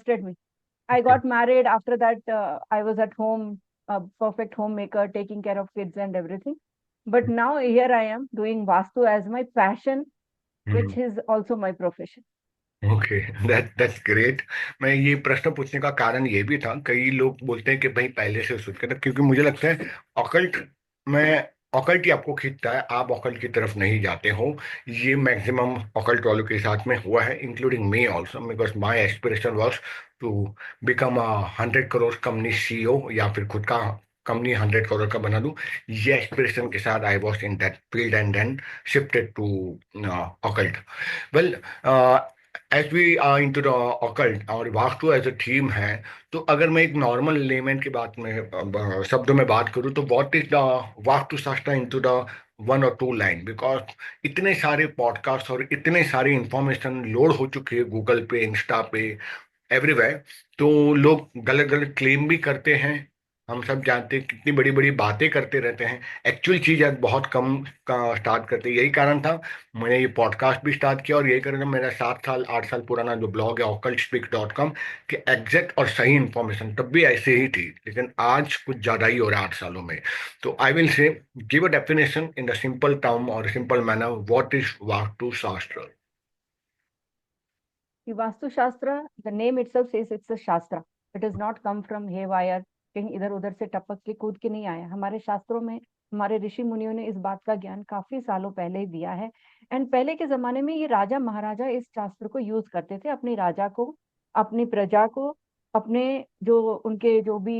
trusted me. I Okay. got married. After that, I was at home, a perfect homemaker, taking care of kids and everything. But now here I am doing Vastu as my passion, which hmm. is also my profession. Okay, that's great. मैं ये प्रश्न पूछने का कारण ये भी था, कई लोग बोलते हैं कि भाई पहले से शुरू करें, क्योंकि मुझे लगता है ऑकल्ट में ऑकल्ट ही आपको खींचता है, आप ऑकल्ट की तरफ नहीं जाते हो। ये मैक्सिमम ऑकल्ट वालों के साथ में हुआ है, including me also, because my aspiration was to become a 100 crore company CEO, या फिर खुद का कंपनी 100 करोड़ का बना दूं। ये एस्पिरेशन के साथ I was in that field and then shifted to occult. Well, as we are into the occult और वास्तु एज अ थीम है, तो अगर मैं एक नॉर्मल लेमैन की बात में शब्दों में बात करूँ, तो व्हाट इज द वास्तु शास्त्र इनटू द वन और टू लाइन, बिकॉज इतने सारे पॉडकास्ट और इतने सारी इंफॉर्मेशन लोड हो चुकी है गूगल पे, इंस्टा पे, एवरीवेयर। तो लोग गलत गलत क्लेम भी करते हैं। हम सब जानते हैं कितनी बड़ी बड़ी बातें करते रहते हैं, एक्चुअल चीज आज बहुत कम का स्टार्ट करते हैं। यही कारण था मैंने ये पॉडकास्ट भी स्टार्ट किया, और यही कारण था मेरा 7 साल 8 साल पुराना जो ब्लॉग है occultspeak.com, कि एग्जैक्ट और सही इंफॉर्मेशन तब भी ऐसे ही थी, लेकिन आज कुछ ज्यादा ही हो रहा है 8 सालों में। तो I will say give a definition in the simple term और simple manner, what is Vastu Shastra. The Vastu Shastra, the name itself says it's a Shastra. It does not come from haywire, कहीं इधर उधर से टपक के कूद के नहीं आया। हमारे शास्त्रों में हमारे ऋषि मुनियों ने इस बात का ज्ञान काफी सालों पहले ही दिया है। एंड पहले के जमाने में ये राजा महाराजा इस शास्त्र को यूज करते थे अपनी राजा को, अपनी प्रजा को, अपने जो उनके जो भी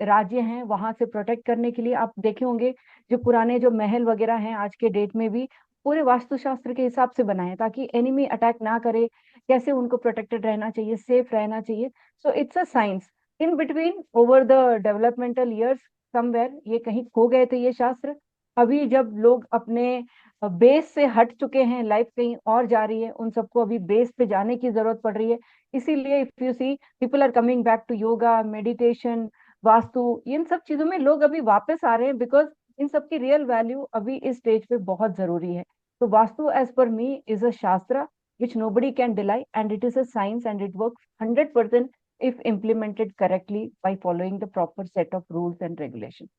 राज्य हैं वहां से प्रोटेक्ट करने के लिए। आप देखे होंगे जो पुराने जो महल वगैरह हैं आज के डेट में भी पूरे वास्तुशास्त्र के हिसाब से बनाए, ताकि एनिमी अटैक ना करे, कैसे उनको प्रोटेक्टेड रहना चाहिए, सेफ रहना चाहिए। So it's a science in between over the developmental years. Somewhere ये कहीं खो गए थे ये शास्त्र। अभी जब लोग अपने बेस से हट चुके हैं, लाइफ कहीं और जा रही है, उन सबको अभी बेस पे जाने की जरूरत पड़ रही है। इसीलिए if you see people are coming back to yoga, meditation, Vastu, इन सब चीजों में लोग अभी वापस आ रहे हैं, बिकॉज इन सब की रियल वैल्यू अभी इस स्टेज पे बहुत जरूरी है। तो vastu as per me is a शास्त्र which nobody can deny, and it is a science, and it works 100% if implemented correctly by following the proper set of rules and regulations.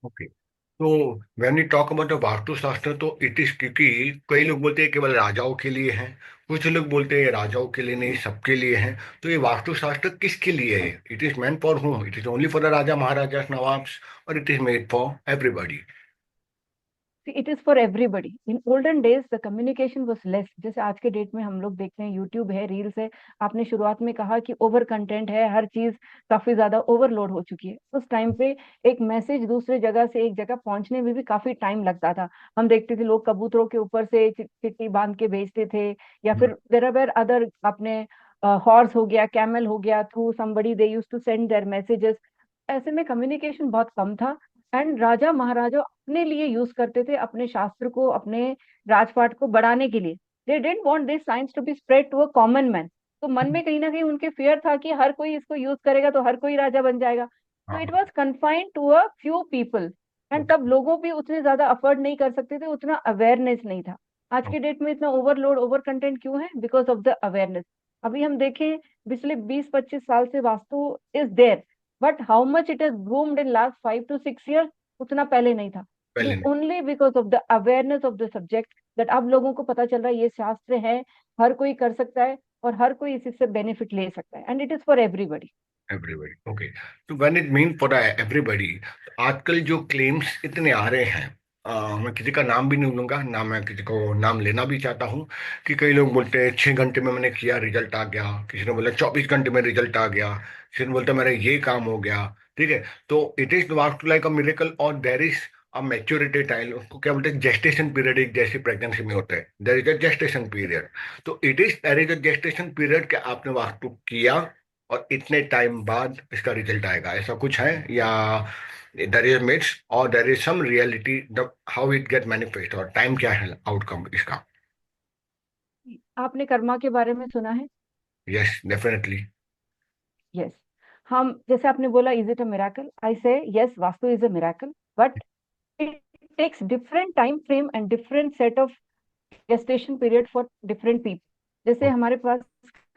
Okay, तो when you talk about Vastu Shastra, तो it is, क्योंकि कई लोग बोलते हैं केवल राजाओं के लिए है, कुछ लोग बोलते हैं राजाओं के लिए नहीं, सबके लिए है। तो ये वास्तु शास्त्र किसके लिए है? It is meant for home? It is only for the raja maharaja nawabs, और it is made for everybody? See, it is for everybody. In olden days, the communication was less. जैसे आज के डेट में हम लोग देखते हैं, यूट्यूब है, रील्स है। आपने शुरुआत में कहा कि ओवर कंटेंट है, हर चीज काफी ज्यादा ओवरलोड हो चुकी है। उस टाइम पे एक मैसेज दूसरे जगह से एक जगह पहुंचने में भी काफी टाइम लगता था। हम देखते थे लोग कबूतरों के ऊपर से चिट्ठी बांध के भेजते थे, या फिर देयर आर अदर अपने हॉर्स हो गया, कैमल हो गया, through somebody they used to send their messages. ऐसे में कम्युनिकेशन बहुत कम था। एंड राजा महाराजा अपने लिए यूज करते थे अपने शास्त्र को, अपने राजपाट को बढ़ाने के लिए। They didn't want this science to be spread to a common man. तो मन में कहीं ना कहीं उनके फियर था कि हर कोई इसको यूज करेगा तो हर कोई राजा बन जाएगा। तो इट हाँ। Was confined to a few people. And तब लोगों भी उतने ज्यादा अफोर्ड नहीं कर सकते थे, उतना अवेयरनेस नहीं था। आज के डेट में इतना ओवरलोड, ओवर कंटेंट क्यों है? Because of the awareness. अभी हम देखें, पिछले 20-25 साल से vastu is there, but how much it has groomed in last 5 to 6 years, उतना पहले नहीं था। इट पहले इज नहीं। Only because of the awareness of the subject that अब लोगों को पता चल रहा है ये शास्त्र है, हर कोई कर सकता है और हर कोई इससे बेनिफिट ले सकता है, and it is for everybody. Everybody, okay. तो when it mean for everybody, आजकल जो क्लेम्स इतने आ रहे हैं, मैं किसी का नाम भी नहीं लूंगा ना, मैं किसी को नाम लेना भी चाहता हूँ, कि कई लोग बोलते हैं 6 घंटे में मैंने किया रिजल्ट आ गया, किसी ने बोला 24 घंटे में रिजल्ट आ गया, किसी ने बोलता मेरा ये काम हो गया। ठीक है, तो it is vast like a miracle, और there is a maturity time, उसको क्या बोलते हैं, जेस्टेशन पीरियड, एक जैसी प्रेगनेंसी में होता है, there is a gestation period. तो it is there is a gestation period कि आपने वास्तु किया और इतने टाइम बाद इसका रिजल्ट आएगा, ऐसा कुछ है? या देर इज मिट्स और there is some reality, the how it get manifest, और टाइम क्या है आउटकम इसका? आपने कर्मा के बारे में सुना है? Yes, definitely. यस। हम जैसे आपने बोला is it a miracle, I say yes, vastu is a miracle, but it takes different time frame and different set of gestation period for different people. जैसे हमारे पास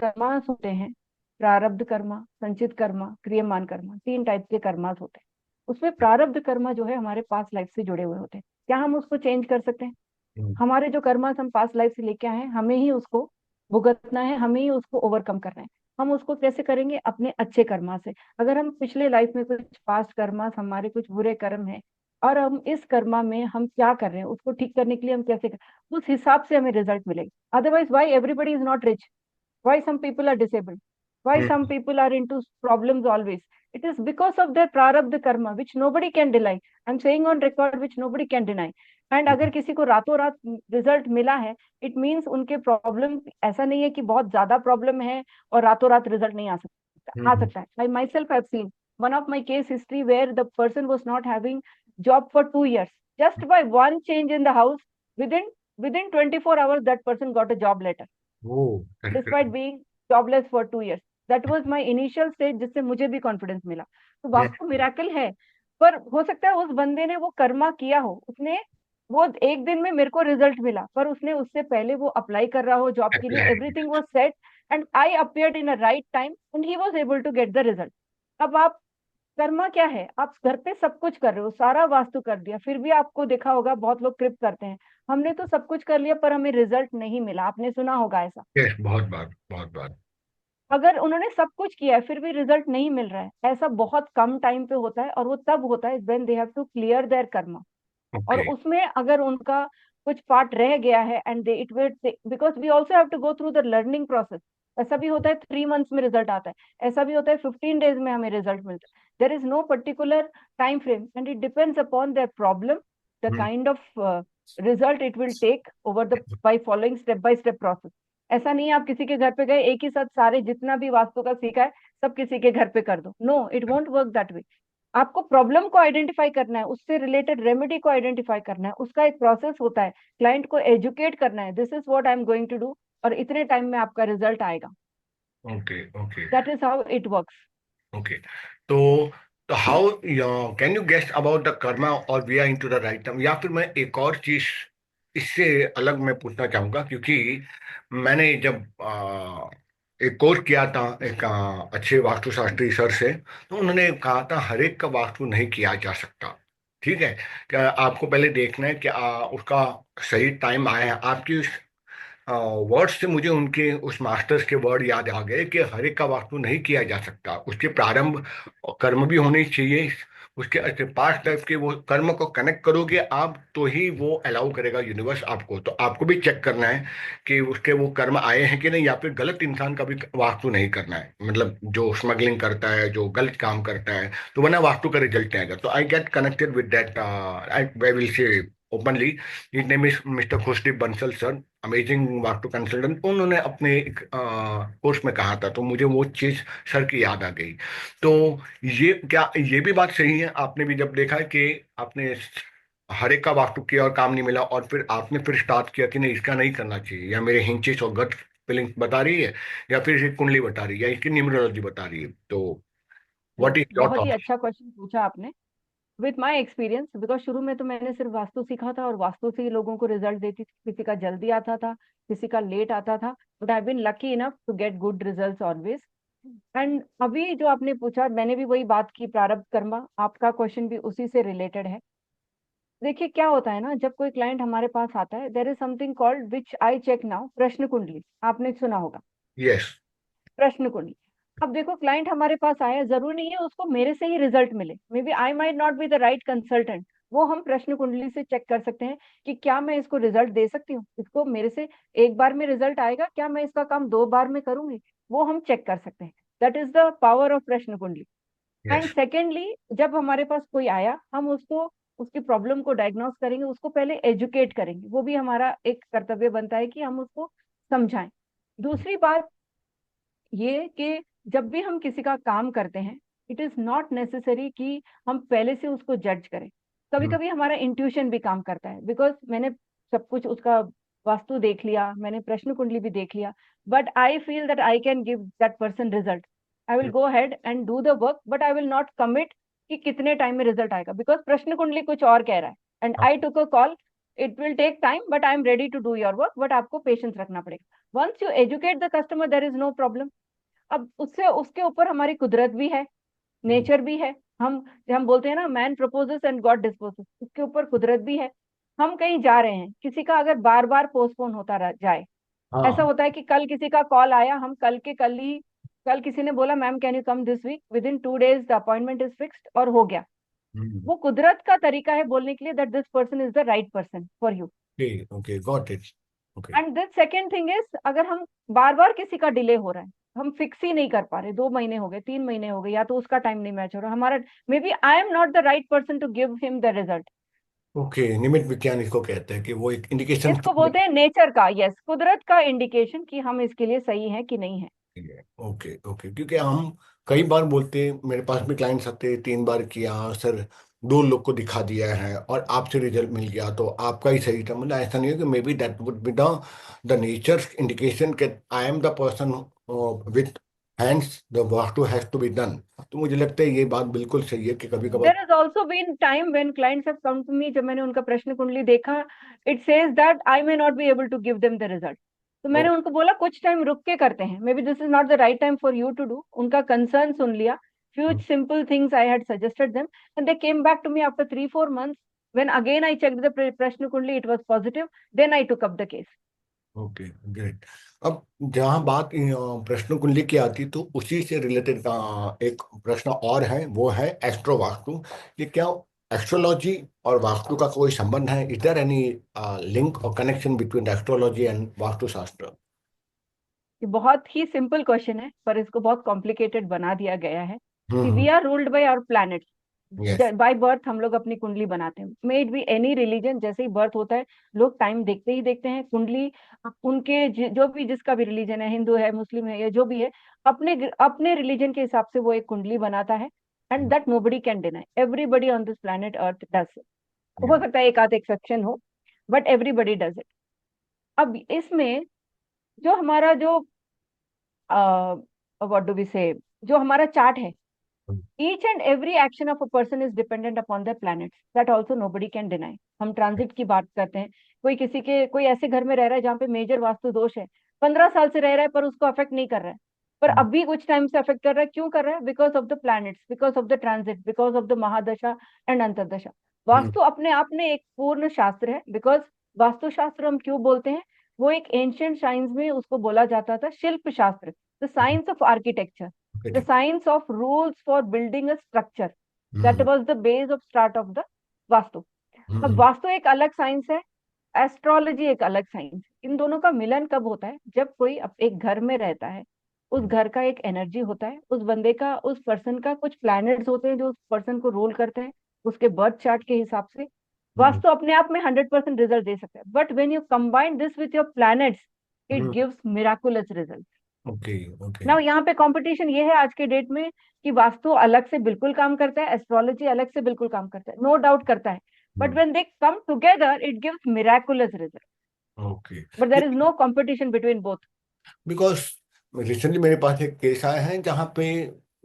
कर्मा होते हैं, प्रारब्ध कर्मा, संचित कर्मा, क्रियमान कर्मा, 3 टाइप के कर्मास होते हैं। उसमें प्रारब्ध कर्मा जो है हमारे पास्ट लाइफ से जुड़े हुए होते हैं। क्या हम उसको चेंज कर सकते हैं? हम्म, हमारे जो कर्मास हम पास्ट लाइफ से लेके आए हैं, हमें ही उसको भुगतना है, हमें ही उसको ओवरकम करना है। हम उसको कैसे करेंगे? अपने अच्छे कर्मा से। अगर हम पिछले लाइफ में कुछ पास्ट कर्मास, हमारे कुछ बुरे कर्म है, और हम इस कर्मा में हम क्या कर रहे हैं उसको ठीक करने के लिए हम कैसे उस हिसाब से हमें रिजल्ट मिलेगा। Otherwise why everybody is not rich? Why some people are disabled? Why some hmm, people are into problems always? It is because of their prarabdha karma, which nobody can deny. I'm saying on record, which nobody can deny. And अगर किसी को रातों रात result मिला है, it means उनके problem ऐसा नहीं है कि बहुत ज्यादा प्रॉब्लम है और रातों रात रिजल्ट नहीं आ सकता। आ हम्म, सकता है। I myself have seen one of my case history where the person was not having job for 2 years. Just by one change in the house, within within 24 hours, that person got a job letter oh, despite being jobless for 2 years. That was my initial stage, जिससे मुझे भी confidence मिला। तो vastu miracle है। पर हो सकता है उस बंदे ने वो कर्मा किया हो, उसने वो एक दिन में मेरे को रिजल्ट मिला, पर उसने उससे पहले वो अप्लाई कर रहा हो जॉब के लिए, everything was set, and I appeared in a right time and he was able to get the result. अब आप कर्मा क्या है? आप घर पे सब कुछ कर रहे हो, सारा वास्तु कर दिया, फिर भी आपको देखा होगा बहुत लोग कृप करते हैं, हमने तो सब कुछ कर लिया पर हमें रिजल्ट नहीं मिला। आपने सुना होगा ऐसा। यस, बहुत बार, बहुत बार। अगर उन्होंने सब कुछ किया है फिर भी रिजल्ट नहीं मिल रहा है, ऐसा बहुत कम टाइम पे होता है, और वो तब होता है when they have to clear their karma. और ओके। उसमें अगर उनका कुछ पार्ट रह गया है, and they it will, because we also have to go through the learning process. ऐसा भी होता है 3 मंथ्स में रिजल्ट आता है, ऐसा भी होता है 15 डेज में हमें रिजल्ट मिलता है। There is no particular time frame, and it depends upon their problem, the kind of result it will take over the by following step by step process. ऐसा नहीं है आप किसी के घर पे गए एक ही साथ सारे जितना भी वास्तु का सीखा है सब किसी के घर पे कर दो। No, it won't work that way. आपको प्रॉब्लम को आइडेंटिफाई करना है, उससे रिलेटेड रेमेडी को आइडेंटिफाई करना है, उसका एक प्रोसेस होता है। क्लाइंट को एजुकेट करना है, this is what I am going to do, और इतने टाइम में आपका रिजल्ट आएगा। Okay, okay, that is how it works. Okay. तो तो how can you guess about the karma और we are into the right term, या फिर मैं एक और चीज इससे अलग मैं पूछना चाहूंगा, क्योंकि मैंने जब एक कोर्स किया था एक अच्छे वास्तुशास्त्री सर से, तो उन्होंने कहा था हर एक का वास्तु नहीं किया जा सकता। ठीक है, क्या आपको पहले देखना है कि उसका सही टाइम आया है। आपकी वर्ड से मुझे उनके उस मास्टर्स के वर्ड याद आ गए कि हर एक का वास्तु नहीं किया जा सकता, उसके प्रारंभ और कर्म भी होने चाहिए। उसके पास्ट लाइफ के वो कर्म को कनेक्ट करोगे आप तो ही वो अलाउ करेगा यूनिवर्स आपको। तो आपको भी चेक करना है कि उसके वो कर्म आए हैं कि नहीं, या फिर गलत इंसान का भी वास्तु नहीं करना है, मतलब जो स्मगलिंग करता है, जो गलत काम करता है, तो वरना वास्तु का रिजल्ट नहीं आएगा। तो I get connected with that, I will से openly, his name is mister Khushdeep Bansal sir, amazing vastu consultant. उन्होंने अपने एक कोर्स में कहा था, तो मुझे वो चीज सर की याद आ गई। तो ये क्या ये भी बात सही है? आपने भी जब देखा है कि आपने हर एक का वास्तु किया और काम नहीं मिला, और फिर आपने फिर स्टार्ट किया कि नहीं इसका नहीं करना चाहिए, या मेरे हिंचिस और गट फीलिंग बता रही है, या फिर इसकी कुंडली बता रही है, या इसकी न्यूमरोलॉजी बता रही है, तो व्हाट इज योर बहुत ही थॉट? अच्छा क्वेश्चन पूछा आपने। विथ माई एक्सपीरियंस, बिकॉज शुरू में तो मैंने सिर्फ वास्तु सीखा था और वास्तु से ही लोगों को रिजल्ट देती थी, किसी का जल्दी आता था, किसी का लेट आता था, but I been lucky enough to get good results always. And अभी जो आपने पूछा, मैंने भी वही बात की, प्रारब्ध कर्मा, आपका क्वेश्चन भी उसी से रिलेटेड है। देखिए क्या होता है ना, जब कोई क्लाइंट हमारे पास आता है, there is something called which I check now, प्रश्न कुंडली। आपने सुना होगा यस। प्रश्न कुंडली। अब देखो क्लाइंट हमारे पास आया, जरूरी नहीं है उसको मेरे से ही रिजल्ट मिले, maybe I might not be the right consultant. वो हम प्रश्न कुंडली से चेक कर सकते हैं कि क्या मैं इसको रिजल्ट दे सकती हूँ, इसको मेरे से एक बार में रिजल्ट आएगा, क्या मैं इसका काम 2 बार में करूंगी, वो हम चेक कर सकते हैं। That is the power of प्रश्न कुंडली। And yes. सेकेंडली, जब हमारे पास कोई आया, हम उसको उसकी प्रॉब्लम को डायग्नोस करेंगे, उसको पहले एजुकेट करेंगे, वो भी हमारा एक कर्तव्य बनता है कि हम उसको समझाएं। दूसरी बात ये कि जब भी हम किसी का काम करते हैं, इट इज नॉट नेसेसरी कि हम पहले से उसको जज करें। कभी कभी हमारा इंट्यूशन भी काम करता है, बिकॉज मैंने सब कुछ उसका वास्तु देख लिया, मैंने प्रश्न कुंडली भी देख लिया, but I feel that I can give that person result. I will go head and do the work, but I will not commit कि कितने टाइम में रिजल्ट आएगा, बिकॉज प्रश्न कुंडली कुछ और कह रहा है, and I took a call. It will take time but I am ready to do your work, but आपको पेशेंस रखना पड़ेगा। Once you educate the customer, there is no problem. अब उससे उसके ऊपर हमारी कुदरत भी है, नेचर भी है। हम बोलते हैं ना, man proposes and God disposes, उसके ऊपर कुदरत भी है। हम कहीं जा रहे हैं, किसी का अगर बार बार पोस्टपोन होता जाए, ऐसा हाँ। होता है कि कल किसी का कॉल आया, हम कल के कल ही, कल किसी ने बोला ma'am can you come this week, within 2 days the appointment is fixed और हो गया। हम्म। वो कुदरत का तरीका है बोलने के लिए that this person is the right person for you. Okay okay, got it. Okay. And this second thing is, अगर हम बार बार किसी का डिले हो रहा है, हम फिक्स ही नहीं कर पा रहे, 2 महीने हो गए, 3 महीने हो गए, या तो उसका टाइम नहीं मैच हो रहा हमारा, maybe I am not the right person to give him the result. Okay, निमित्त विज्ञान इसको कहते हैं कि वो एक इंडिकेशन। इसको बोलते हैं नेचर का, यस, कुदरत का इंडिकेशन कि हम इसके लिए सही है कि नहीं है। ओके ओके, क्योंकि हम कई बार बोलते हैं, मेरे पास भी क्लाइंट्स आते हैं, 3 बार किया सर, 2 लोग को दिखा दिया है और आपसे रिजल्ट मिल गया तो आपका ही सही था। मतलब ऐसा नहीं है कि maybe that would be the nature indication कि I am the person with hands the work to has to be done. तो मुझे लगता है ये बात बिल्कुल सही है कि कभी कभार। There is also been time when clients have come to me, जब मैंने उनका प्रश्न कुंडली देखा, it says that I may not be able to give them the result. तो मैंने उनको बोला कुछ टाइम रुक के करते हैं, maybe this is not the right time for you to do. उनका कंसर्न सुन लिया, few simple things I had suggested them, and they came back to me after 3-4 months, when again I checked the prashna kundli, it was positive, then I took up the case. Okay, great. अब जहाँ बात प्रश्न कुंडली की आती तो उसी से रिलेटेड एक प्रश्न और है, वो है एस्ट्रो वास्तु। ये क्या एस्ट्रोलॉजी और वास्तु का कोई संबंध है? इज देयर एनी लिंक और connection between astrology and vastu शास्त्र? ये बहुत ही सिंपल क्वेश्चन है, पर इसको बहुत कॉम्प्लिकेटेड बना दिया गया है कि we hmm. Are ruled by our planets. Yes. By birth हम लोग अपनी कुंडली बनाते हैं, may it be any religion, जैसे ही बर्थ होता है लोग टाइम देखते ही देखते हैं कुंडली। उनके जो भी, जिसका भी रिलीजन है, हिंदू है, मुस्लिम है, या जो भी है, अपने अपने रिलीजन के हिसाब से वो एक कुंडली बनाता है। And that nobody can deny, everybody on this planet earth does. हो सकता है एक आध एक्सेप्शन हो, बट एवरीबडी डज इट। अब इसमें जो हमारा जो व्हाट डू वी से, जो हमारा चार्ट है, each and every action of a person is dependent upon their planets, that also nobody can deny। हम ट्रांजिट की बात करते हैं, कोई ऐसे घर में रह रहा है जहाँ पे मेजर वास्तु दोष है, 15 साल से रह रहा है पर उसको अफेक्ट नहीं कर रहा है, पर अभी कुछ टाइम से अफेक्ट कर रहा है। क्यों कर रहा है? Because of the planets, because of the transit, because of the mahadasha and antardasha. Vastu अपने आप में एक पूर्ण शास्त्र है, बिकॉज वास्तु शास्त्र हम क्यों बोलते हैं, वो एक एंशियंट साइंस में उसको बोला जाता था शिल्प शास्त्र, the science of architecture, the science of rules for building a structure, that was the base of start of the vastu. अब वास्तु एक अलग साइंस है, एस्ट्रोलॉजी एक अलग साइंस। इन दोनों का मिलन कब होता है? जब कोई एक घर में रहता है, उस घर का एक एनर्जी होता है, उस बंदे का, उस पर्सन का कुछ प्लैनेट्स होते हैं जो उस पर्सन को रूल करते हैं उसके बर्थ चार्ट के हिसाब से। वास्तु अपने आप में 100% रिजल्ट दे सकता है, but when you combine this with your planets, it gives miraculous result. Okay okay. ना यहाँ पे कंपटीशन ये है आज के डेट में कि वास्तु अलग से बिल्कुल काम करता है, एस्ट्रोलॉजी अलग से बिल्कुल काम करता है, नो डाउट करता है, but when they come together it gives miraculous result. Okay. But there is no competition between both. Because recently मेरे पास एक केस आया है जहाँ पे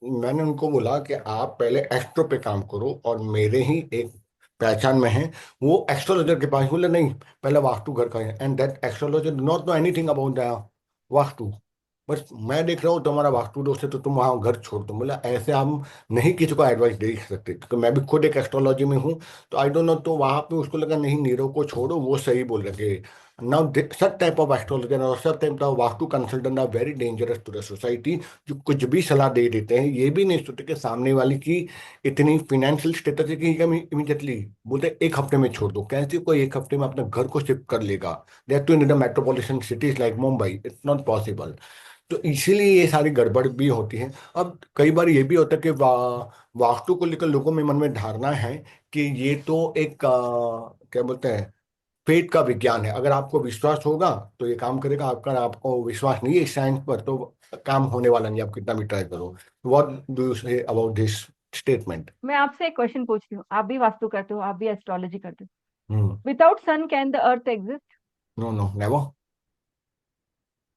मैंने उनको बोला कि आप पहले एक्स्ट्रो पे काम करो, और मेरे ही एक पहचान में है, वो एस्ट्रोलॉजर के पास बोले नहीं, पहले वास्तु घर का है, and that astrologer do not know anything about the vastu. बस मैं देख रहा हूँ तुम्हारा वास्तु दोष है तो तुम वहाँ घर छोड़ दो। बोला ऐसे हम नहीं किसी को एडवाइस दे सकते, क्योंकि मैं भी खुद एक एस्ट्रोलॉजी में हूँ। तो आई डोंट नो, तो वहां पे उसको लगा नहीं, नीरव को छोड़ो, वो सही बोल रहे। Now, such type of astrologer और such type of vastu consultant are very dangerous to the society, जो कुछ भी सलाह दे देते हैं, ये भी नहीं सोचते कि सामने वाले की इतनी फाइनेंशियल स्टेटस है कि हम इमीडिएटली बोलते 1 हफ्ते में छोड़ दो। कैसे कोई 1 हफ्ते में अपने घर को शिफ्ट कर लेगा? That too in the metropolitan cities like Mumbai, it's not possible. तो इसीलिए ये सारी गड़बड़ भी होती है। अब कई बार ये भी होता है कि वास्तु को लेकर लोगों में मन में धारणा है कि ये तो एक क्या बोलते हैं, पेट का विज्ञान है, अगर आपको विश्वास होगा तो ये काम करेगा, आपका आपको विश्वास नहीं है इस साइंस पर तो काम होने वाला नहीं, आप कितना भी ट्राई करो। What do you say about this statement? मैं आपसे एक क्वेश्चन पूछती हूँ, आप भी वास्तु करते हो, आप भी एस्ट्रोलॉजी करते हम्म। हो, without sun can the earth exist? No no, never.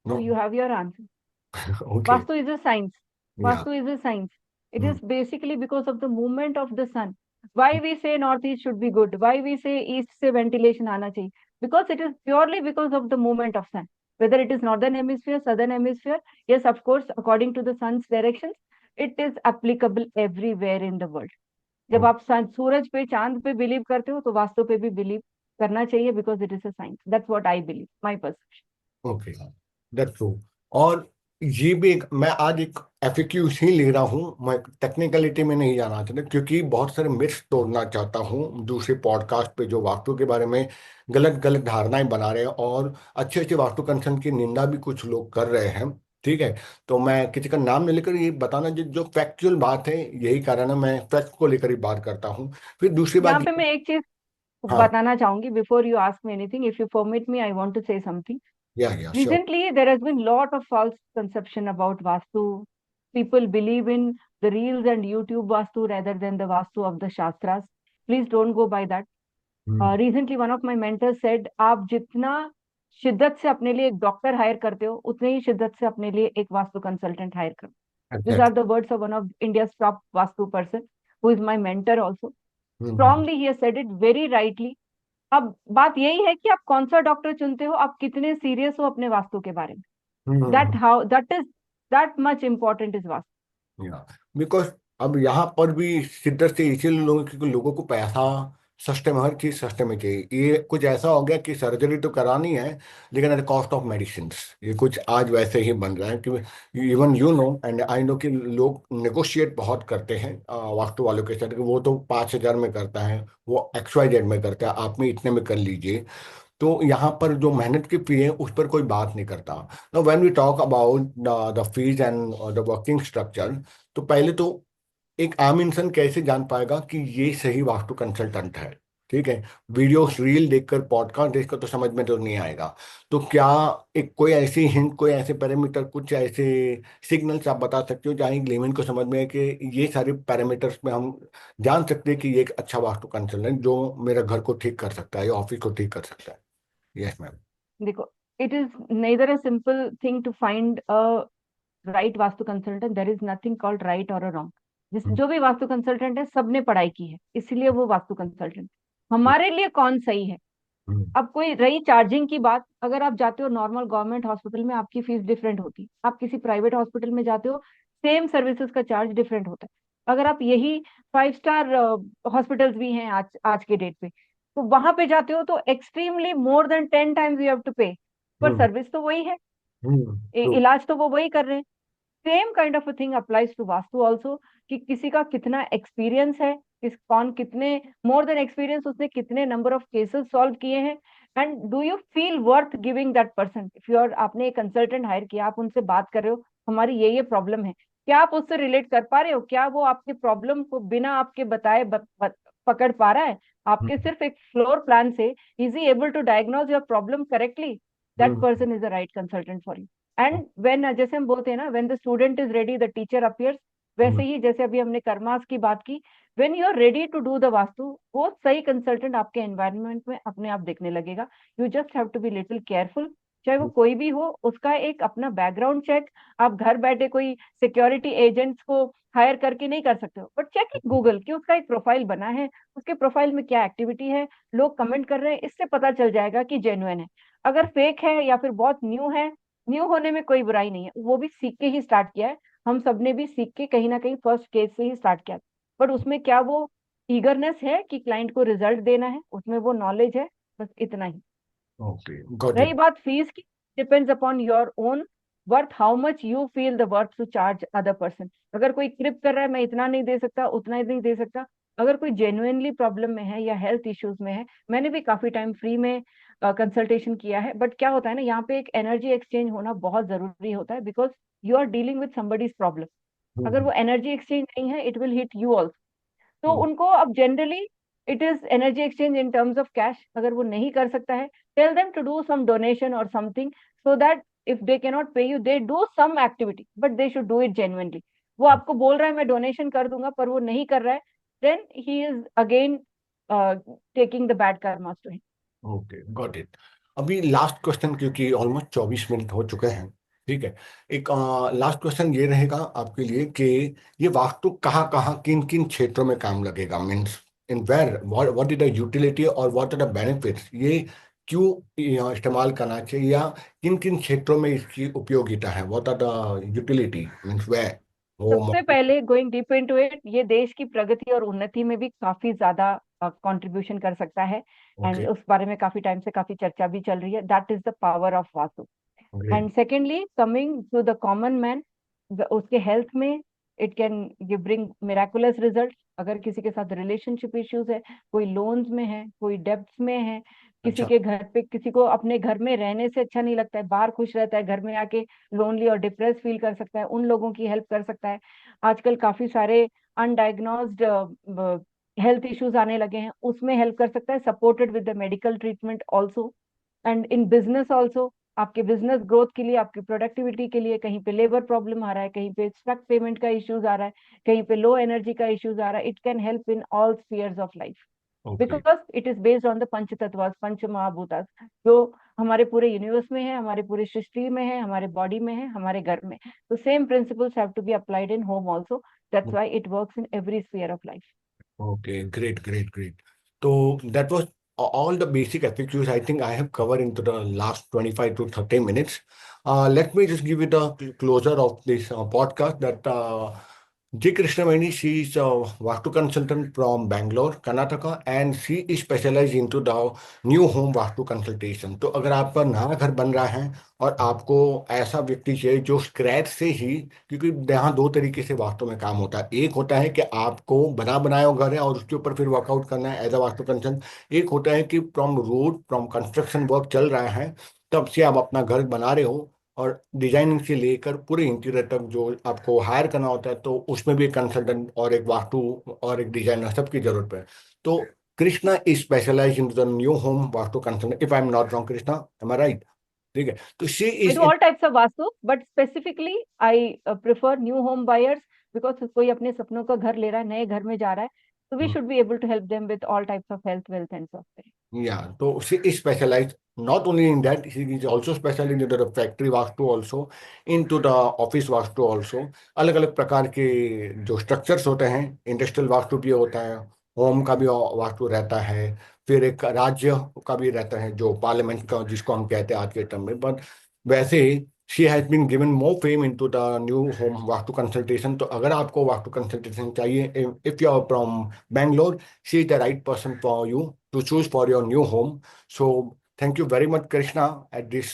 No. So you have your answer. Okay. Vastu is a science. या। Vastu is a science. It is basically because of the movement of the sun. Why we say northeast should be good? Why we say east से ventilation आना चाहिए? Because it is purely because of the movement of sun. whether it is northern hemisphere, southern hemisphere. Yes, of course, according to the sun's directions, it is applicable everywhere in the world. जब आप सूरज पे चांद पे believe करते हो तो वास्तु पे भी बिलीव करना चाहिए, because it is a science. That's what I believe, my perception. Okay, that's true. और ये भी एक, मैं आज एक एफएक्यू ही ले रहा हूँ, मैं टेक्निकलिटी में नहीं जाना चाहता क्योंकि बहुत सारे मिथ्स तोड़ना चाहता हूँ दूसरे पॉडकास्ट पे जो वास्तु के बारे में गलत गलत धारणाएं बना रहे हैं, और अच्छे अच्छे वास्तु कंसर्न की निंदा भी कुछ लोग कर रहे हैं। ठीक है, तो मैं किसी का नाम नहीं लेकर ये बताना, जो जो फैक्चुअल बात है, यही कारण है मैं फैक्ट को लेकर ही बात करता हूँ। फिर दूसरी यहाँ बात पे मैं एक चीज हाँ, बताना चाहूंगी, before you ask me anything, if you permit me, I want to say something. Yeah sure. Recently, there has been lot of false conception about Vastu. People believe in the reels and YouTube Vastu rather than the Vastu of the Shastras. Please don't go by that. Recently, one of my mentors said, आप जितना शिद्दत से अपने लिए एक doctor higher करते हो, उतने ही शिद्दत से अपने लिए एक वास्तु कंसल्टेंट हायर करो. These are exact. the words of one of India's top Vastu person, who is my mentor also. Strongly, he has said it very rightly. अब बात यही है कि आप कौन सा डॉक्टर चुनते हो, आप कितने सीरियस हो अपने वास्तु के बारे में. That much important is vastu. Because अब यहाँ पर भी शिद्दत से इसीलिए लोगों, क्योंकि लोगों को पैसा सस्ते में, हर चीज सस्ते में चाहिए। ये कुछ ऐसा हो गया कि सर्जरी तो करानी है लेकिन at the cost of medicine. ये कुछ आज वैसे ही बन रहा है कि even you know and I know कि लोग नेगोशिएट बहुत करते हैं वास्तु वालों के साथ कि वो तो 5,000 में करता है, वो XYZ में करता है, आप में इतने में कर लीजिए। तो यहाँ पर जो मेहनत की फी है उस पर कोई बात नहीं करता। Now when we talk about the fees and the working structure, तो पहले तो एक आम इंसान कैसे जान पाएगा कि ये सही वास्तु कंसल्टेंट है? ठीक है, वीडियोस रील देखकर पॉडकास्ट देखकर तो समझ में तो नहीं आएगा। तो क्या एक कोई ऐसी हिंट, कोई ऐसे पैरामीटर, कुछ ऐसे सिग्नल्स आप बता सकते हो जहाँ एक लेमन को समझ में है कि ये सारे पैरामीटर्स में हम जान सकते हैं कि ये एक अच्छा वास्तु कंसल्टेंट जो मेरा घर को ठीक कर सकता है या ऑफिस को ठीक कर सकता है? Yes ma'am. देखो, it is neither a simple thing to find a right Vastu consultant. There is nothing called right और अ रॉन्ग. जिस जो भी वास्तु कंसल्टेंट है, सबने पढ़ाई की है, इसलिए वो वास्तु कंसल्टेंट. हमारे लिए कौन सही है? अब कोई रही चार्जिंग की बात, अगर आप जाते हो नॉर्मल गवर्नमेंट हॉस्पिटल में, आपकी फीस डिफरेंट होती है. आप किसी प्राइवेट हॉस्पिटल में जाते हो, सेम सर्विसेज का चार्ज डिफरेंट होता है. अगर आप यही 5 स्टार हॉस्पिटल्स भी हैं आज आज के डेट पे, तो वहां पे जाते हो तो extremely more than 10 times you have to pay. पर सर्विस तो वही है, तो इलाज तो वो वही कर रहे हैं. Same kind of a thing applies to Vastu also, कि किसी का कितना एक्सपीरियंस है, कौन कितने मोर देन एक्सपीरियंस, उसने कितने नंबर ऑफ केसेस सॉल्व किए हैं, and do you feel worth giving that person. If you are, आपने एक कंसल्टेंट हायर किया, आप उनसे बात कर रहे हो, हमारी ये प्रॉब्लम है, क्या आप उससे रिलेट कर पा रहे हो? क्या वो आपके प्रॉब्लम को बिना आपके बताए पकड़ पा रहा है? आपके सिर्फ एक फ्लोर प्लान से is he able to diagnose your problem correctly? That person is the right consultant for you. And when, जैसे हम बोलते हैं ना, when the student is ready the teacher appears. वैसे ही जैसे अभी हमने कर्मास की बात की, when you are ready to do the Vastu, वो सही कंसल्टेंट आपके एनवायरनमेंट में अपने आप दिखने लगेगा. You just have to be little careful. चाहे वो कोई भी हो, उसका एक अपना बैकग्राउंड चेक आप घर बैठे कोई सिक्योरिटी एजेंट्स को हायर करके नहीं कर सकते हो, बट चेक इट गूगल कि उसका एक प्रोफाइल बना है, उसके प्रोफाइल में क्या एक्टिविटी है, लोग कमेंट कर रहे हैं, इससे पता चल जाएगा कि जेन्युइन है. अगर फेक है या फिर बहुत न्यू है, न्यू होने में कोई बुराई नहीं है, वो भी सीख के ही स्टार्ट किया है. हम सबने भी सीख के कहीं ना कहीं फर्स्ट केस से ही स्टार्ट किया. बट उसमें क्या वो ईगरनेस है कि क्लाइंट को रिजल्ट देना है, उसमें वो नॉलेज है, बस इतना ही. ओके, गॉट रही इट। बात फीस की, depends upon your own worth, how much you feel the worth to charge other person. अगर कोई क्रिप कर रहा है, मैं इतना नहीं दे सकता, उतना ही नहीं दे सकता. अगर कोई जेन्युइनली प्रॉब्लम में है या हेल्थ इश्यूज में है, मैंने भी काफी टाइम फ्री में कंसल्टेशन किया है. बट क्या होता है ना, यहाँ पे एक एनर्जी एक्सचेंज होना बहुत जरूरी होता है, because you are dealing with somebody's problem. अगर वो एनर्जी एक्सचेंज नहीं है, it will hit you also. तो उनको अब generally it is energy exchange in terms of cash. अगर वो नहीं कर सकता है, tell them to do some donation और something, so that if they can not pay you, they do some activity, but they should do it genuinely. वो आपको बोल रहा है मैं डोनेशन कर दूंगा, पर वो नहीं कर रहा है, then he is again taking the bad karmas to him. Okay, got it. अभी लास्ट क्वेश्चन, क्योंकि ऑलमोस्ट 24 मिनट हो चुके हैं। ठीक है, एक लास्ट क्वेश्चन ये रहेगा आपके लिए कि ये वास्तु कहाँ कहाँ किन किन क्षेत्रों में काम लगेगा, means in where, what is the utility और व्हाट आर द बेनिफिट्स, ये क्यों इस्तेमाल करना चाहिए, या किन किन क्षेत्रों में इसकी उपयोगिता है, what are the utility means way home. सबसे पहले गोइंग डीप इनटू इट, ये देश की प्रगति और उन्नति में भी काफी ज्यादा कंट्रीब्यूशन कर सकता है। ओके, एंड उस बारे में काफी टाइम से काफी चर्चा भी चल रही है। That is the power of Vastu. Great. And secondly coming to the common man, उसके हेल्थ में it can give bring miraculous result. अगर किसी के साथ रिलेशनशिप इश्यूज है, कोई लोन्स में है, कोई डेब्ट्स में है, किसी अच्छा। के घर पे, किसी को अपने घर में रहने से अच्छा नहीं लगता है, बाहर खुश रहता है, घर में आके लोनली और डिप्रेस फील कर सकता है, उन लोगों की हेल्प कर सकता है। आजकल काफी सारे अनडायग्नोज्ड हेल्थ इश्यूज आने लगे हैं, उसमें हेल्प कर सकता है, supported with the medical treatment also. And in business also, आपके बिजनेस ग्रोथ के लिए, आपकी प्रोडक्टिविटी के लिए, कहीं पे लेबर प्रॉब्लम आ रहा है, कहीं पे स्टक पेमेंट का इश्यूज आ रहा है, कहीं पे लो एनर्जी का इश्यूज आ रहा है, it can help in all spheres of life. Okay. Because it is based on the panch tattva, panch महाभूतास, जो हमारे पूरे यूनिवर्स में है, हमारे पूरे सृष्टि में है, हमारे बॉडी में है, हमारे घर में। तो same principles have to be applied in home also. That's why it works in every sphere of life. Okay, great, great, great. So that was all the basic FAQs I think I have covered into the last 25 to 30 minutes. Let me just give you the closure of this podcast that J. Krishnaveni, she is a Vastu consultant from Bangalore, Karnataka, and she is specialized into the new home Vastu consultation. तो अगर आपका नया घर बन रहा है और आपको ऐसा व्यक्ति चाहिए जो स्क्रैच से ही, क्योंकि यहाँ दो तरीके से वास्तु में काम होता है। एक होता है कि आपको बना बनाया हुआ घर है और उसके ऊपर फिर वर्कआउट करना है एज अ वास्तु कंसल्टेंट। एक होता है कि फ्रॉम कंस्ट्रक्शन वर्क चल रहा है, तब से आप अपना घर बना रहे हो, और डिजाइनिंग से लेकर पूरे इंटीरियर तक जो आपको हायर करना होता है, तो उसमें भी एक कंसल्टेंट और एक वास्तु और एक डिजाइनर सबकी जरूरत है। तो Krishna is specialize in the new home Vastu consultant, if I am not wrong, Krishna, am I right? ठीक है, तो she I is do all types of vastu, but specifically I prefer new home buyers, because कोई अपने सपनों का घर ले रहा है, नए घर में जा रहा है, so we in, should be able to help them with all types of health, wealth and software. Yeah, so she is specialized not only in that, she is also specialized into the factory vastu also, into the office vastu also। अलग अलग प्रकार के जो structures होते हैं, industrial vastu भी होता है, होम का भी वास्तु रहता है, फिर एक राज्य का भी रहता है जो पार्लियामेंट का, जिसको हम कहते हैं आज के टर्म में। बट वैसे ही she has been given more fame into the new home Vastu consultation. तो अगर आपको वास्तु कंसल्टेशन चाहिए, if you are from Bangalore, she is the right person for you to choose for your new home. So thank you very much, Krishna, at this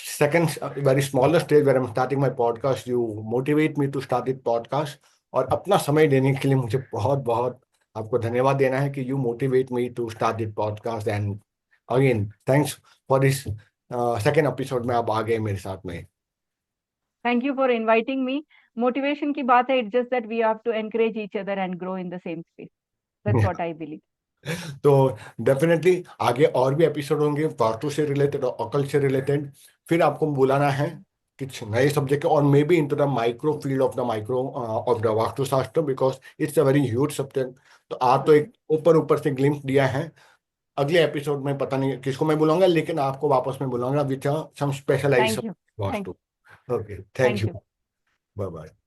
second very smaller stage where I'm starting my podcast. You motivate me to start this podcast, और अपना समय देने के लिए मुझे बहुत बहुत आपको धन्यवाद देना है कि you motivate me to start this podcast. And again thanks for this second episode में आप आ गए मेरे साथ में। Thank you for inviting me. Motivation की बात है, it's just that we have to encourage each other and grow in the same space. That's what I believe. तो डेफिनेटली आगे और भी एपिसोड होंगे वास्तु से रिलेटेड और अकल से रिलेटेड। फिर आपको बुलाना है कुछ नए सब्जेक्ट, और maybe into the micro field of the micro of the Vastu Shastra, because it's a very huge subject. तो आप तो एक ऊपर ऊपर से ग्लिम्स दिया है। अगले एपिसोड में पता नहीं किसको मैं बुलाऊंगा, लेकिन आपको वापस में बुलाऊंगा with some specialise Thank you. Thank Vastu. you. Okay, thank Thank you. you. Bye bye.